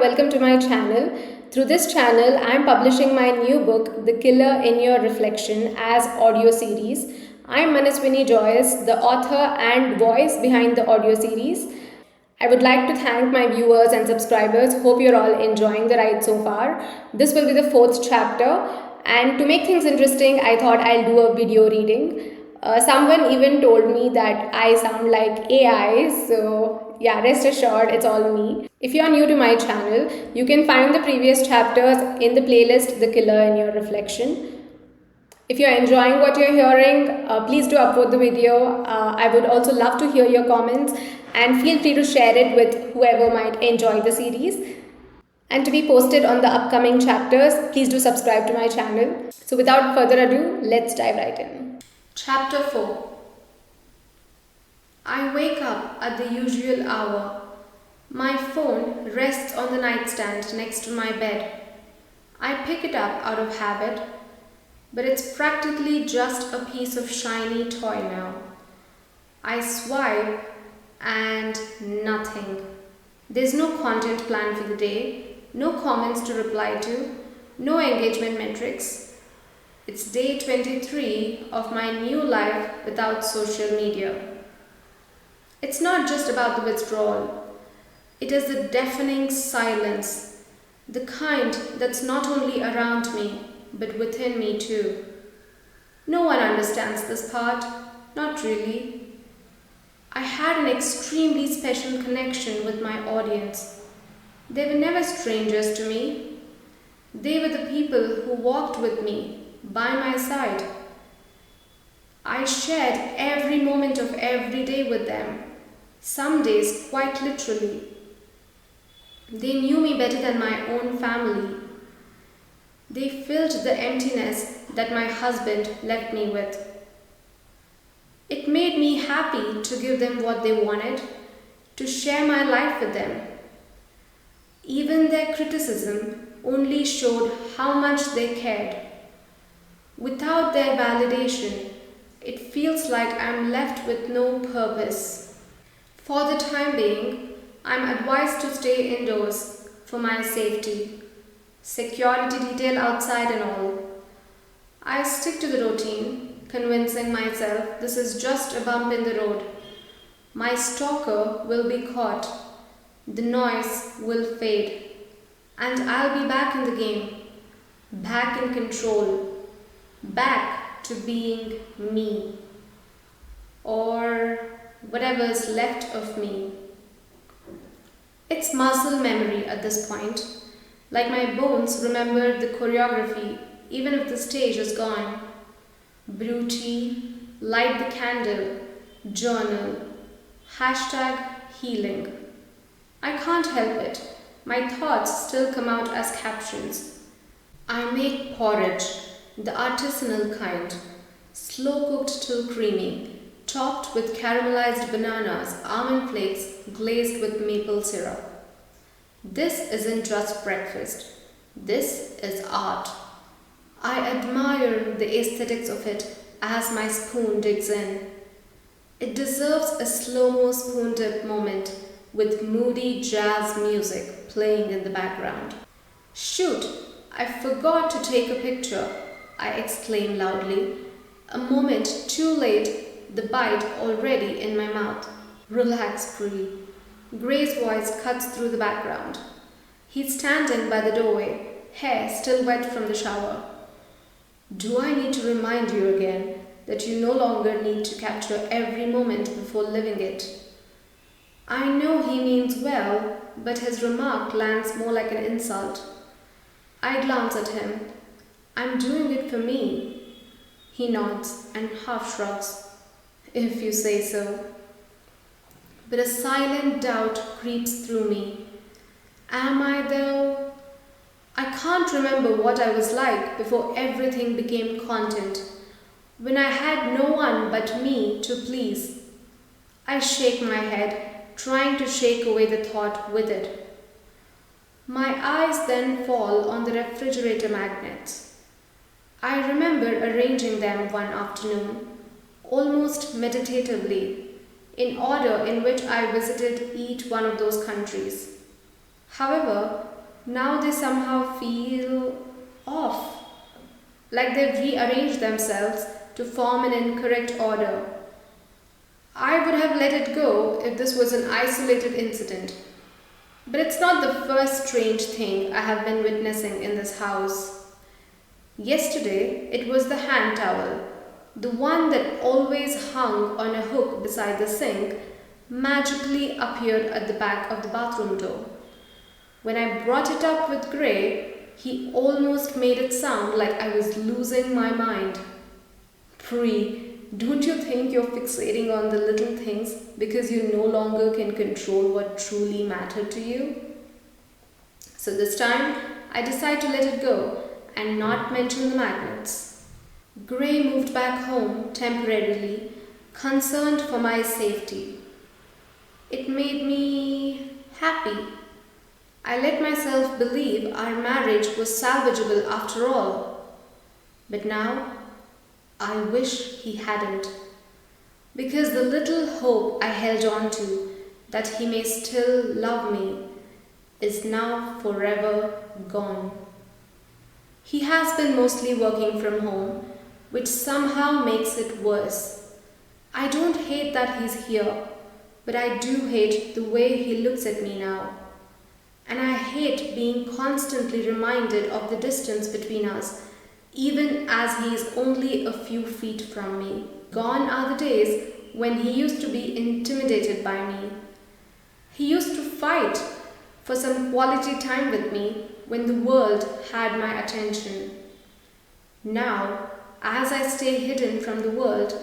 welcome to my channel. Through this channel, I am publishing my new book, The Killer in Your Reflection, as audio series. I am Manaswini Jois, the author and voice behind the audio series. I would like to thank my viewers and subscribers. Hope you're all enjoying the ride so far. This will be the fourth chapter, and to make things interesting, I thought I'll do a video reading. Someone even told me that I sound like AI, so yeah, rest assured, it's all me. If you are new to my channel, you can find the previous chapters in the playlist The Killer in Your Reflection. If you're enjoying what you're hearing, please do upvote the video. I would also love to hear your comments and feel free to share it with whoever might enjoy the series. And to be posted on the upcoming chapters, please do subscribe to my channel. So without further ado, let's dive right in. Chapter 4. I wake up at the usual hour. My phone rests on the nightstand next to my bed. I pick it up out of habit, but it's practically just a piece of shiny toy now. I swipe and nothing. There's no content planned for the day, no comments to reply to, no engagement metrics. It's day 23 of my new life without social media. It's not just about the withdrawal. It is the deafening silence, the kind that's not only around me, but within me too. No one understands this part, not really. I had an extremely special connection with my audience. They were never strangers to me. They were the people who walked with me, by my side. I shared every moment of every day with them, some days quite literally. They knew me better than my own family. They filled the emptiness that my husband left me with. It made me happy to give them what they wanted, to share my life with them. Even their criticism only showed how much they cared. Without their validation, it feels like I'm left with no purpose. For the time being, I'm advised to stay indoors for my safety. Security detail outside and all. I stick to the routine, convincing myself this is just a bump in the road. My stalker will be caught, the noise will fade, and I'll be back in the game, back in control, back to being me, or whatever's left of me. It's muscle memory at this point. Like my bones remember the choreography even if the stage is gone. Brew tea, light the candle, journal, #healing. I can't help it. My thoughts still come out as captions. I make porridge, the artisanal kind, slow cooked till creamy, topped with caramelized bananas, almond flakes, glazed with maple syrup. This isn't just breakfast. This is art. I admire the aesthetics of it as my spoon digs in. It deserves a slow-mo spoon dip moment with moody jazz music playing in the background. Shoot, I forgot to take a picture, I exclaim loudly. A moment too late, the bite already in my mouth. Relax, Bree. Gray's voice cuts through the background. He's standing by the doorway, hair still wet from the shower. Do I need to remind you again that you no longer need to capture every moment before living it? I know he means well, but his remark lands more like an insult. I glance at him. I'm doing it for me. He nods and half shrugs. If you say so. But a silent doubt creeps through me. Am I though? I can't remember what I was like before everything became content, when I had no one but me to please. I shake my head, trying to shake away the thought with it. My eyes then fall on the refrigerator magnets. I remember arranging them one afternoon, almost meditatively, in order in which I visited each one of those countries. However, Now they somehow feel off, like they've rearranged themselves to form an incorrect order. I would have let it go if this was an isolated incident. But it's not the first strange thing I have been witnessing in this house. Yesterday, it was the hand towel, the one that always hung on a hook beside the sink, magically appeared at the back of the bathroom door. When I brought it up with Gray, he almost made it sound like I was losing my mind. Pri, don't you think you're fixating on the little things because you no longer can control what truly mattered to you? So this time, I decide to let it go and not mention the magnets. Gray moved back home temporarily, concerned for my safety. It made me happy. I let myself believe our marriage was salvageable after all. But now, I wish he hadn't. Because the little hope I held on to, that he may still love me, is now forever gone. He has been mostly working from home, which somehow makes it worse. I don't hate that he's here, but I do hate the way he looks at me now. And I hate being constantly reminded of the distance between us, even as he is only a few feet from me. Gone are the days when he used to be intimidated by me. He used to fight for some quality time with me when the world had my attention. Now, as I stay hidden from the world,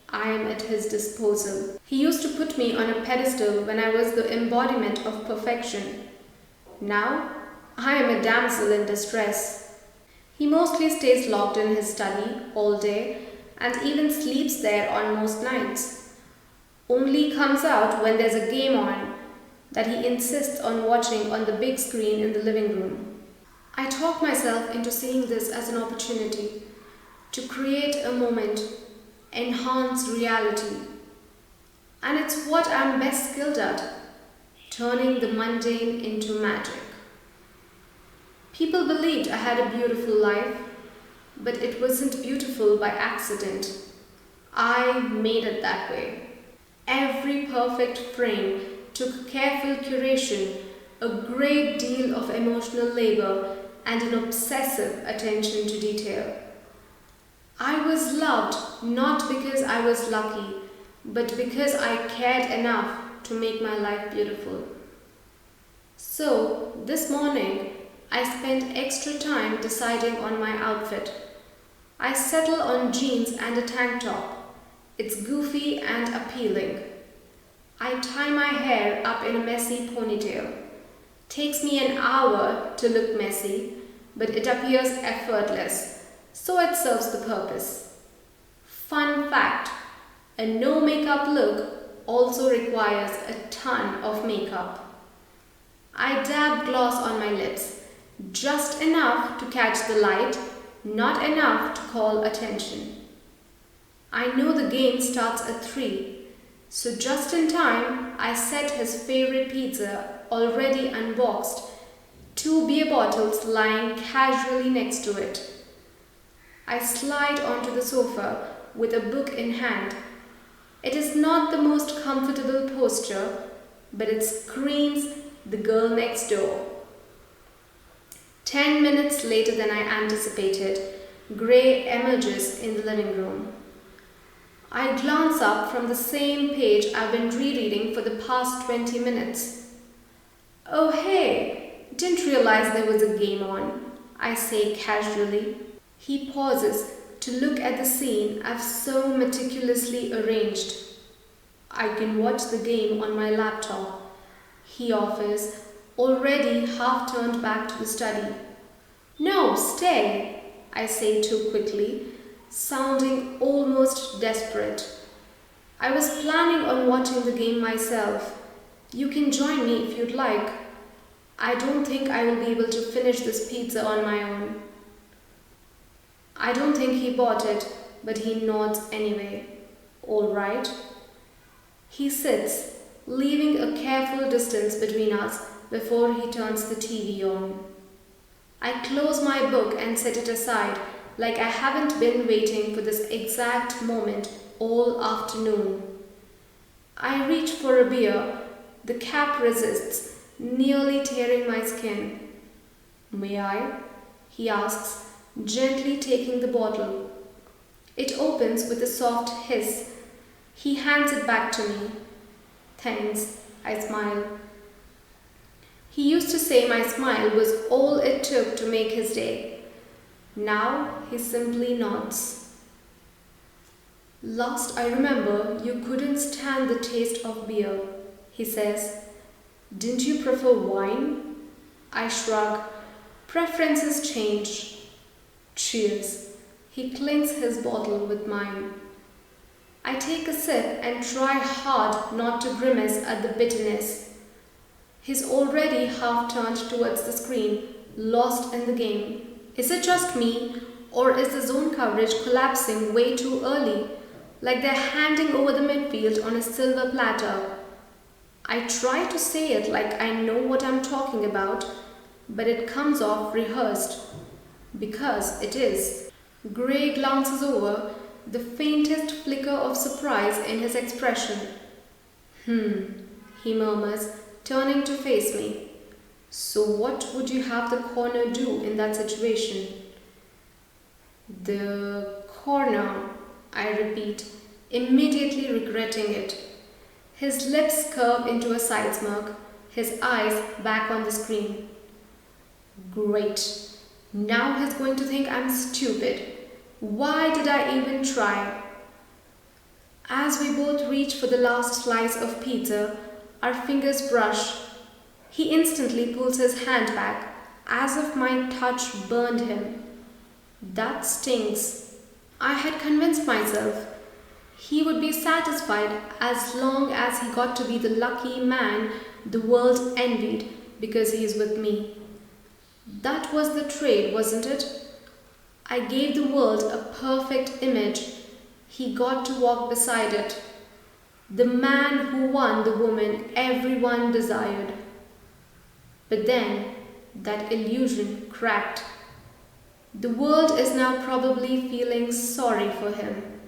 I am at his disposal. He used to put me on a pedestal when I was the embodiment of perfection. Now, I am a damsel in distress. He mostly stays locked in his study all day and even sleeps there on most nights. Only comes out when there's a game on that he insists on watching on the big screen in the living room. I talk myself into seeing this as an opportunity to create a moment, enhance reality. And it's what I'm best skilled at, turning the mundane into magic. People believed I had a beautiful life, but it wasn't beautiful by accident. I made it that way. Every perfect frame took careful curation, a great deal of emotional labor, and an obsessive attention to detail. I was loved not because I was lucky, but because I cared enough to make my life beautiful. So, this morning, I spent extra time deciding on my outfit. I settle on jeans and a tank top. It's goofy and appealing. I tie my hair up in a messy ponytail. Takes me an hour to look messy, but it appears effortless, so it serves the purpose. Fun fact, a no makeup look also requires a ton of makeup. I dab gloss on my lips, just enough to catch the light, not enough to call attention. I know the game starts at 3, so just in time I set his favorite pizza, already unboxed, 2 beer bottles lying casually next to it. I slide onto the sofa with a book in hand. It is not the most comfortable posture, but it screams the girl next door. 10 minutes later than I anticipated, Gray emerges in the living room. I glance up from the same page I've been rereading for the past 20 minutes. Oh hey, didn't realize there was a game on, I say casually. He pauses to look at the scene I've so meticulously arranged. I can watch the game on my laptop, he offers, already half turned back to the study. No, stay, I say too quickly, sounding almost desperate. I was planning on watching the game myself. You can join me if you'd like. I don't think I will be able to finish this pizza on my own. I don't think he bought it, but he nods anyway. All right. He sits, leaving a careful distance between us, before he turns the TV on. I close my book and set it aside like I haven't been waiting for this exact moment all afternoon. I reach for a beer. The cap resists, nearly tearing my skin. "May I?" he asks, gently taking the bottle. It opens with a soft hiss. He hands it back to me. "Thanks," I smile. He used to say my smile was all it took to make his day. Now he simply nods. "Last I remember, you couldn't stand the taste of beer," he says. "Didn't you prefer wine?" I shrug. Preferences change. Cheers. He clinks his bottle with mine. I take a sip and try hard not to grimace at the bitterness. He's already half turned towards the screen, lost in the game. Is it just me, or is the zone coverage collapsing way too early, like they're handing over the midfield on a silver platter? I try to say it like I know what I'm talking about, but it comes off rehearsed. Because it is. Gray glances over, the faintest flicker of surprise in his expression. He murmurs, turning to face me. "So what would you have the corner do in that situation?" "The corner," I repeat, immediately regretting it. His lips curve into a side smirk, his eyes back on the screen. Great. Now he's going to think I'm stupid. Why did I even try? As we both reach for the last slice of pizza, our fingers brush. He instantly pulls his hand back, as if my touch burned him. That stings. I had convinced myself he would be satisfied as long as he got to be the lucky man the world envied because he is with me. That was the trade, wasn't it? I gave the world a perfect image. He got to walk beside it. The man who won the woman everyone desired. But then that illusion cracked. The world is now probably feeling sorry for him.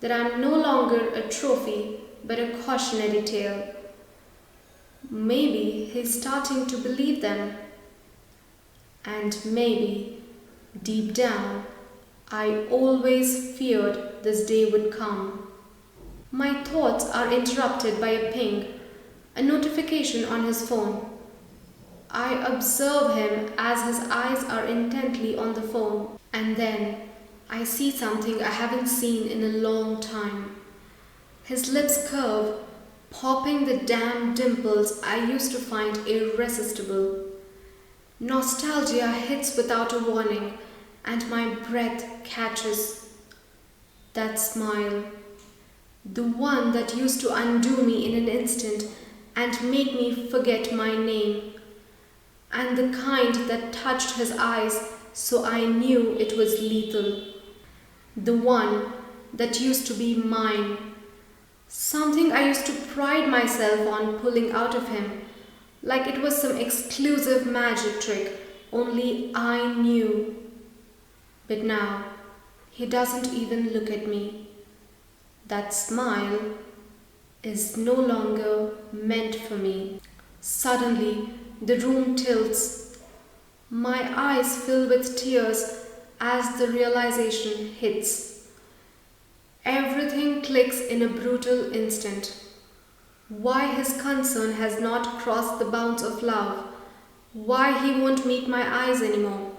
That I'm no longer a trophy, but a cautionary tale. Maybe he's starting to believe them. And maybe, deep down, I always feared this day would come. My thoughts are interrupted by a ping, a notification on his phone. I observe him as his eyes are intently on the phone, and then I see something I haven't seen in a long time. His lips curve, popping the damn dimples I used to find irresistible. Nostalgia hits without a warning, and my breath catches. That smile, the one that used to undo me in an instant and make me forget my name, and the kind that touched his eyes so I knew it was lethal. The one that used to be mine, something I used to pride myself on pulling out of him, like it was some exclusive magic trick only I knew. But now, he doesn't even look at me. That smile is no longer meant for me. Suddenly, the room tilts. My eyes fill with tears as the realization hits. Everything clicks in a brutal instant. Why his concern has not crossed the bounds of love. Why he won't meet my eyes anymore.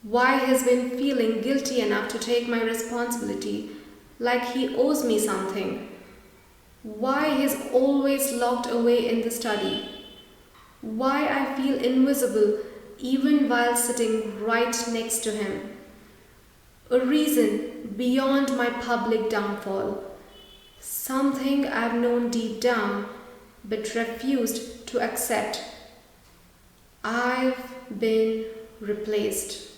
Why he's been feeling guilty enough to take my responsibility, like he owes me something. Why he's always locked away in the study. Why I feel invisible even while sitting right next to him. A reason beyond my public downfall. Something I've known deep down but refused to accept. I've been replaced.